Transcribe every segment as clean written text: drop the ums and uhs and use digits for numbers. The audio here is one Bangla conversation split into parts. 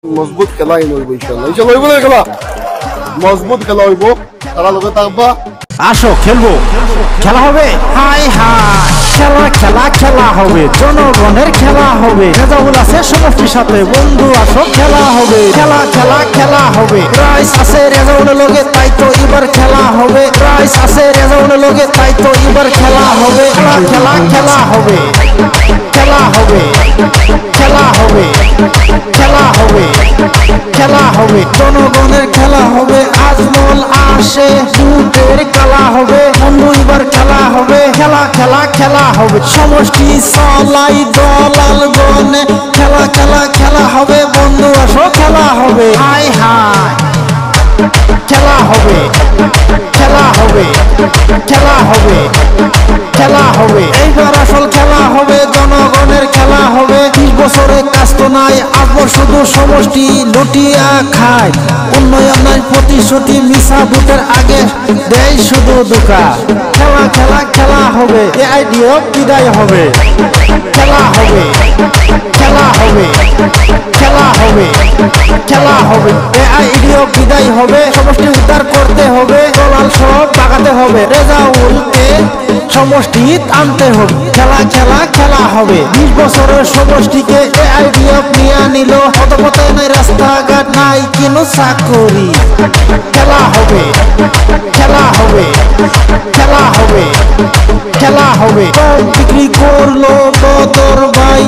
মজবুত খেলা হইব ইনশাআল্লাহ ইনশাআল্লাহ হইব না খেলা মজবুত খেলা হইব তারা লগে থাকবা আসো খেলবো খেলা হবে হাই হাই খেলা খেলা খেলা হবে জনগণের খেলা হবে রেজাউল আছে সমষ্টির সাথে বন্ধু আসো খেলা হবে খেলা খেলা খেলা হবে প্রাইস আছে রেজাউলের লগে তাই তো এবার খেলা হবে প্রাইস আছে রেজাউলের লগে তাই তো এবার খেলা হবে খেলা খেলা খেলা হবে খেলা হবে খেলা হবে খেলা হবে খেলা হবে জনগণের খেলা হবে আজমল আসে দুটের খেলা হবে বন্ধু এবার খেলা হবে খেলা খেলা খেলা হবে সমষ্টি সলাই দলাল গনে খেলা খেলা খেলা হবে বন্ধু আসো খেলা হবে হাই হাই খেলা হবে খেলা হবে খেলা হবে খেলা হবে এইবার আসল খেলা হবে জনগণের খেলা হবে 30 বছরে কাজ তো নাই আবার শুধু সমষ্টি লুটিয়া খায় উন্নয়ন নাই প্রতিশ্রুতি মিশা ভোটের আগে দেয় শুধু ধোঁকা খেলা খেলা খেলা হবে এ আইডিয়া বিদায় হবে খেলা হবে খেলা হবে খেলা হবে খেলা হবে এ আইডিয়া বিদায় হবে সমষ্টি উদ্ধার করতে হবে দলাল সব বাগাতে হবে রেজাউলকে সমষ্টি আনতে হবে খেলা খেলা খেলা হবে 20 বছরের সমষ্টিকে এ আইডিয়া নিয়ে নিল পথে নাই রাস্তাঘাট নাই কোনো চাকরি খেলা হবে খেলা হবে খেলা হবে খেলা হবে বিক্রি করলো বদর ভাই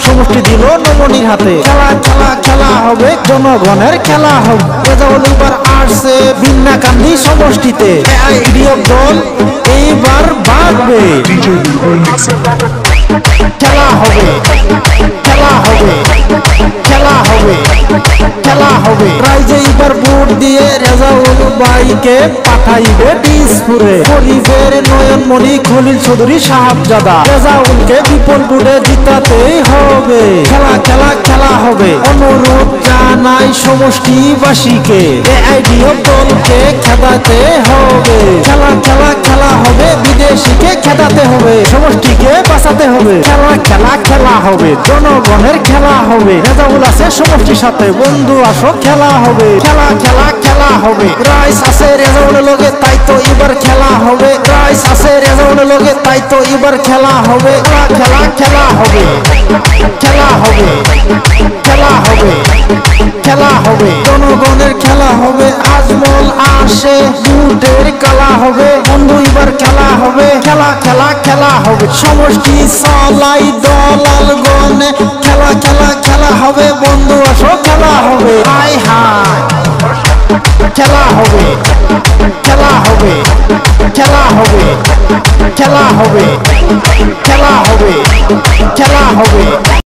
সমষ্টি দিল নমনির হাতে খেলা খেলা খেলা হবে জনগণের খেলা হবে রেজাউল এবার আসছে ভিন্নাকান্দি সমষ্টিতে আইডিয়া দল এইবার বাড়বে খেলা হবে খেলা হবে খেলা হবে খেলা হবে প্রাইজে এবার ভোট দিয়ে রেজাউল ভাইকে পাঠাইবে দিসপুরে গরিবের নয়নমণি খলিল চৌধুরী সাহাবজাদা রেজাউলকে বিপুল ভোটে জিতাতেই হবে খেলা খেলা খেলা হবে অনুরোধ জানাই সমষ্টিবাসীকে এ আইডিয়া দলকে খেদাতে হবে খেলা খেলা খেলা হবে বিদেশিকে খেদাতে হবে সমষ্টিকে বাঁচাতে হবে খেলা খেলা খেলা হবে জনগণের খেলা হবে রেজাউল আছে সমষ্টির সাথে বন্ধু আসো খেলা হবে খেলা খেলা খেলা হবে প্রাইস আছে রেজাউলের লগে তাই তো এবার খেলা হবে প্রাইস আছে রেজাউলের লগে তাই তো এবার খেলা হবে খেলা খেলা হবে খেলা হবে খেলা হবে খেলা হবে জনগণের খেলা হবে আজমল আসে দুটের খেলা হবে বন্ধু এবার খেলা হবে খেলা খেলা খেলা হবে সমষ্টি সলাই দলাল গনে খেলা খেলা খেলা হবে বন্ধু আসো খেলা হবে হাই হাই খেলা হবে খেলা হবে খেলা হবে খেলা হবে খেলা হবে খেলা হবে